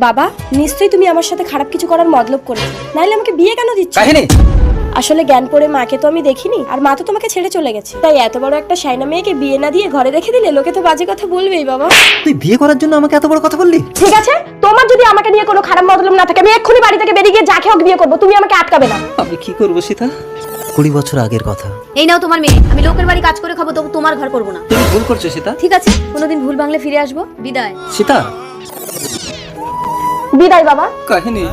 বাবা, নিশ্চয়ই তুমি আমার সাথে খারাপ কিছু করার মতলব করেছো, নাইলে আমাকে বিয়ে কেন দিচ্ছ? কাহিনী আসলে জ্ঞান পড়ে মাকে তো আমি দেখিনি, আর মা তো তোমাকে ছেড়ে চলে গেছে, তাই এত বড় একটা শাইনা মেয়েকে বিয়ে না দিয়ে ঘরে রেখে দিলে লোকে তো বাজে কথা বলবেই বাবা। তুই বিয়ে করার জন্য আমাকে এত বড় কথা বললি? ঠিক আছে, তোমার যদি আমাকে নিয়ে কোনো খারাপ মতলব না থাকে, আমি এক্ষুনি বাড়ি থেকে বেরিয়ে গিয়ে যাকে হোক বিয়ে করবো, তুমি আমাকে আটকাবে না। আমি কি করবো সীতা? 20 বছর আগের কথা। এই নাও তোমার মেয়ে, আমি লোকের বাড়ি কাজ করে খাবো, তবু তোমার ঘর করবো না। তুমি ভুল করছো সীতা। ঠিক আছে, কোনোদিন ভুল ভাঙলে ফিরে আসবো। বিদায়। সীতা বিদায় বাবা। কাহিনী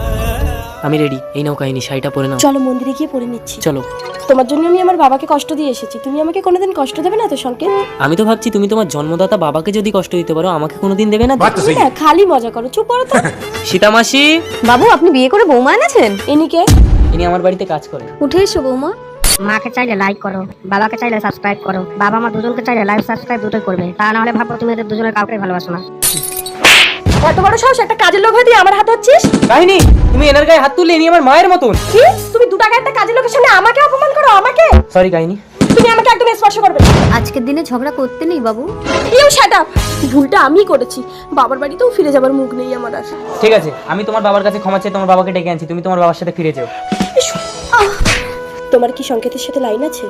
আমি রেডি, এই নাও কাহিনী, শাড়িটা পরে নাও। চলো মন্দিরে গিয়ে পড়ে নিচ্ছি। চলো। তোমার জন্য আমি আমার বাবাকে কষ্ট দিয়ে এসেছি, তুমি আমাকে কোনোদিন কষ্ট দেবে না তো সংকেত? আমি তো ভাবছি তুমি তোমার জন্মদাতা বাবাকে যদি কষ্ট দিতে পারো, আমাকে কোনোদিন দেবে না তো? তুমি না খালি মজা করো, চুপ করো তো। সীতা মাসি, বাবু, আপনি বিয়ে করে বৌমা এনেছেন? এনিকে ইনি আমার বাড়িতে কাজ করে। উঠে এসো বৌমা। মাকে চাইলে লাইক করো, বাবাকে চাইলে সাবস্ক্রাইব করো। বাবা মা দুজনকে চাইলে লাইক সাবস্ক্রাইব দুটোই করবে, তা না হলে ভাবো তুমি এদের দুজনের কাউকে ভালোবাসো না। এত বড় সাহস, একটা কাজের লোক হয়ে দিয়ে আমার হাত হচ্ছিস? কাহিনী, তুমি এনার গায়ে হাত তুললে ইনি আমার মায়ের মতন। কি? তুমি 2 টাকা একটা কাজের লোকের সামনে আমাকে অপমান করো? আমাকে? সরি কাহিনী। তুমি আমাকে একদম স্পর্শ করবে না। আজকের দিনে ঝগড়া করতে নেই বাবু। You shut up. ভুলটা আমিই করেছি, বাবার বাড়িতেও ফিরে যাবার মুখ নেই আমার আর। ঠিক আছে, আমি তোমার বাবার কাছে ক্ষমা চাই, তোমার বাবাকে ডেকে আনছি, তুমি তোমার বাবার সাথে ফিরে যাও। তোমার কি সংকেতের সাথে লাইন আছে?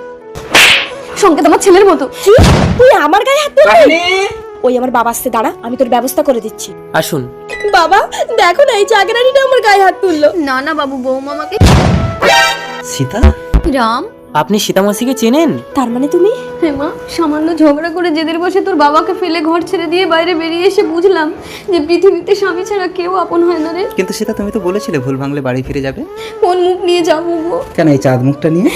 সংকেত আমার ছেলের মতো। কি? তুই আমার গায়ে হাত তুলবি? কাহিনী, ওই আমার বাবা আসতে দাঁড়া, আমি তোর ব্যবস্থা করে দিচ্ছি। আসুন। বাবা দেখো না, এই চাকরানিটা আমার গায়ে হাত তুললো। না না বাবু, বৌমা আমাকে। সীতা রাম, আপনি সীতা মাসিকে চেনেন? তার মানে তুমি? হ্যাঁ মা, সামান্য ঝগড়া করে জেদের বসে তোর বাবাকে ফেলে ঘর ছেড়ে দিয়ে বাইরে বেরিয়ে এসে বুঝলাম যে পৃথিবীতে স্বামী ছাড়া কেউ আপন হয় না রে। কিন্তু সীতা তুমি তো বলেছিলে ভুল ভাঙলে বাড়ি ফিরে যাবে। কোন মুখ নিয়ে যাবো গো? কেন এই চাঁদ মুখটা নিয়ে?